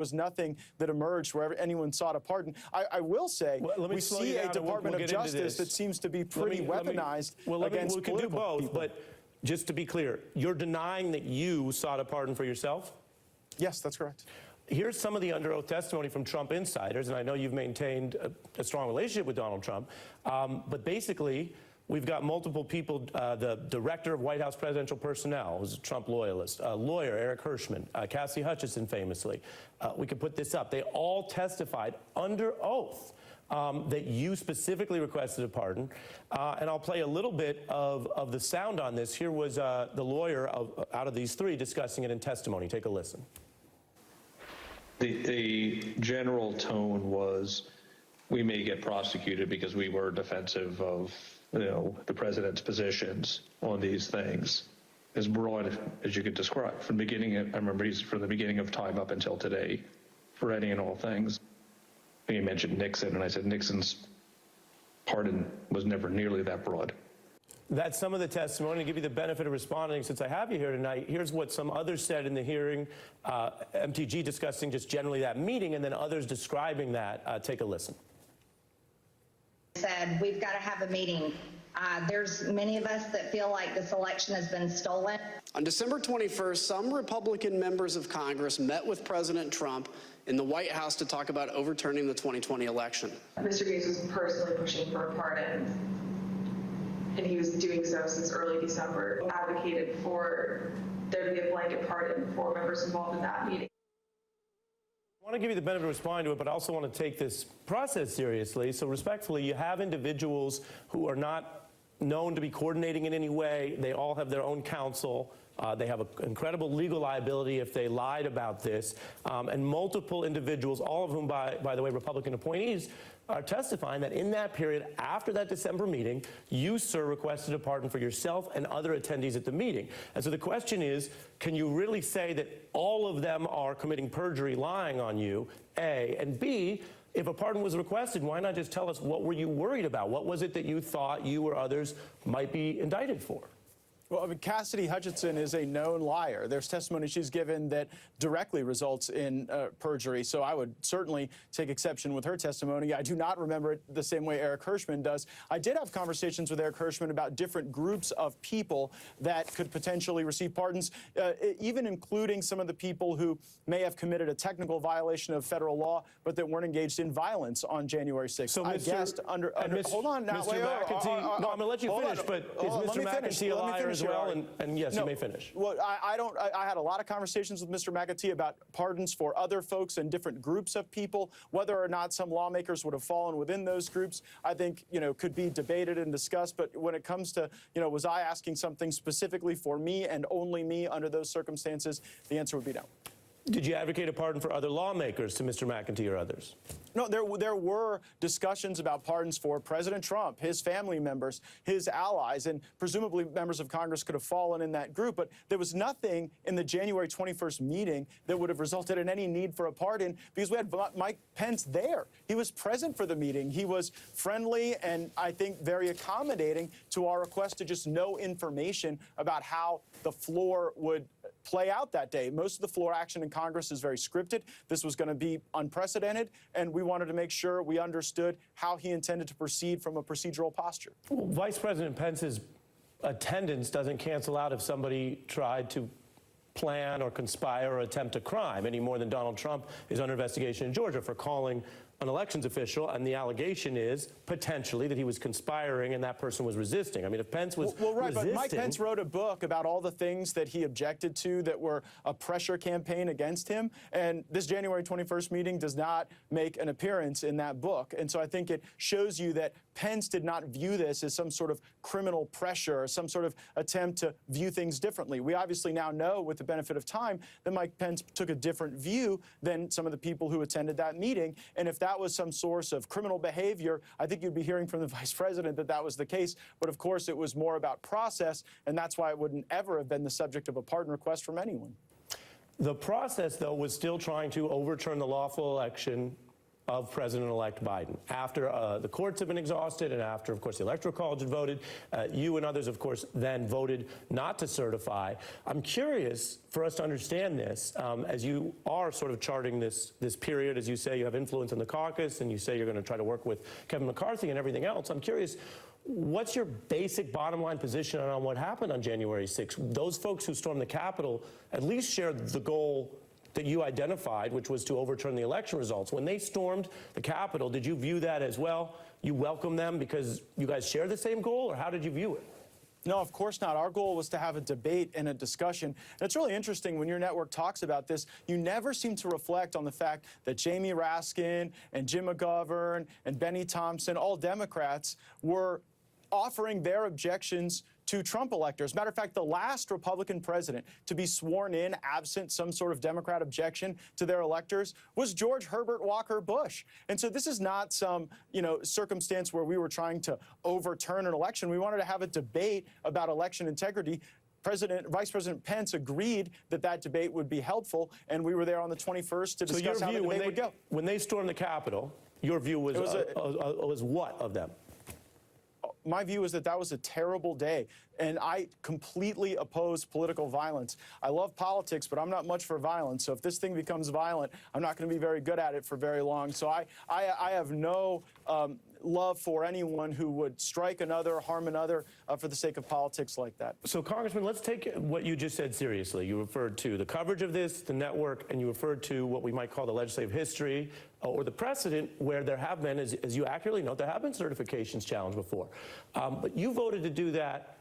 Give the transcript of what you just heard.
was nothing that emerged wherever anyone sought a pardon. I will say, we see a Department of Justice that seems to be pretty weaponized against political people. We can do both, but just to be clear, you're denying that you sought a pardon for yourself? Yes, that's correct. Here's some of the under oath testimony from Trump insiders, and I know you've maintained a strong relationship with Donald Trump, but basically, we've got multiple people, the director of White House presidential personnel, who's a Trump loyalist, a lawyer, Eric Hirschman, Cassidy Hutchinson famously. We could put this up. They all testified under oath that you specifically requested a pardon. And I'll play a little bit of the sound on this. Here was the lawyer out of these three discussing it in testimony. Take a listen. The general tone was, we may get prosecuted because we were defensive of the president's positions on these things, as broad as you could describe. From the beginning, I remember he's from the beginning of time up until today, for any and all things. You mentioned Nixon, and I said Nixon's pardon was never nearly that broad. That's some of the testimony. To give you the benefit of responding, since I have you here tonight, here's what some others said in the hearing, MTG discussing just generally that meeting, and then others describing that. Take a listen. Said we've got to have a meeting. There's many of us that feel like this election has been stolen. On December 21st, some Republican members of Congress met with President Trump in the White House to talk about overturning the 2020 election. Mr. Gaetz was personally pushing for a pardon, and he was doing so since early December, advocated for there to be a blanket pardon for members involved in that meeting. I want to give you the benefit of responding to it, but I also want to take this process seriously. So respectfully, you have individuals who are not known to be coordinating in any way. They all have their own counsel. They have an incredible legal liability if they lied about this. And multiple individuals, all of whom, by the way, Republican appointees, are testifying that in that period, after that December meeting, you, sir, requested a pardon for yourself and other attendees at the meeting. And so the question is, can you really say that all of them are committing perjury, lying on you, A, and B, if a pardon was requested, why not just tell us what were you worried about? What was it that you thought you or others might be indicted for? Well, I mean, Cassidy Hutchinson is a known liar. There's testimony she's given that directly results in perjury. So I would certainly take exception with her testimony. I do not remember it the same way Eric Hirschman does. I did have conversations with Eric Hirschman about different groups of people that could potentially receive pardons, even including some of the people who may have committed a technical violation of federal law, but that weren't engaged in violence on January 6th. So I guessed under hold on now. Mr. McEntee, no, I'm going to let you finish, but is Mr. McEntee a liar as well? And yes, no, you may finish. Well, I had a lot of conversations with Mr. McEntee about pardons for other folks and different groups of people. Whether or not some lawmakers would have fallen within those groups, I think, could be debated and discussed. But when it comes to, was I asking something specifically for me and only me under those circumstances, the answer would be no. Did you advocate a pardon for other lawmakers, to Mr. McEntee or others? No, there were discussions about pardons for President Trump, his family members, his allies, and presumably members of Congress could have fallen in that group. But there was nothing in the January 21st meeting that would have resulted in any need for a pardon because we had Mike Pence there. He was present for the meeting. He was friendly and I think very accommodating to our request to just know information about how the floor would play out that day. Most of the floor action in Congress is very scripted. This was going to be unprecedented, and we wanted to make sure we understood how he intended to proceed from a procedural posture. Well, Vice President Pence's attendance doesn't cancel out if somebody tried to plan or conspire or attempt a crime any more than Donald Trump is under investigation in Georgia for calling an elections official, and the allegation is potentially that he was conspiring and that person was resisting. I mean, if Pence was resisting... But Mike Pence wrote a book about all the things that he objected to that were a pressure campaign against him, and this January 21st meeting does not make an appearance in that book. And so I think it shows you that Pence did not view this as some sort of criminal pressure or some sort of attempt to view things differently. We obviously now know, with the benefit of time, that Mike Pence took a different view than some of the people who attended that meeting, and if that was some source of criminal behavior, I think you'd be hearing from the vice president that that was the case. But of course, it was more about process, and that's why it wouldn't ever have been the subject of a pardon request from anyone. The process, though, was still trying to overturn the lawful election of President-elect Biden. After the courts have been exhausted and after, of course, the Electoral College had voted, you and others, of course, then voted not to certify. I'm curious for us to understand this, as you are sort of charting this period, as you say, you have influence in the caucus, and you say you're going to try to work with Kevin McCarthy and everything else. I'm curious, what's your basic bottom line position on what happened on January 6th? Those folks who stormed the Capitol at least shared the goal that you identified, which was to overturn the election results. When they stormed the Capitol, did you view that as well? You welcome them because you guys share the same goal, or how did you view it? No, of course not. Our goal was to have a debate and a discussion. And it's really interesting when your network talks about this, you never seem to reflect on the fact that Jamie Raskin and Jim McGovern and Benny Thompson, all Democrats, were offering their objections to Trump electors. Matter of fact, the last Republican president to be sworn in absent some sort of Democrat objection to their electors was George Herbert Walker Bush. And so this is not some, circumstance where we were trying to overturn an election. We wanted to have a debate about election integrity. Vice President Pence agreed that debate would be helpful, and we were there on the 21st to discuss how the debate would go. When they stormed the Capitol, your view was what of them? My view is that was a terrible day, and I completely oppose political violence. I love politics, but I'm not much for violence. So if this thing becomes violent, I'm not going to be very good at it for very long. So I have no love for anyone who would strike another, harm another for the sake of politics like that. So, Congressman, let's take what you just said seriously. You referred to the coverage of this, the network, and you referred to what we might call the legislative history or the precedent where there have been, as you accurately note, there have been certifications challenged before. But you voted to do that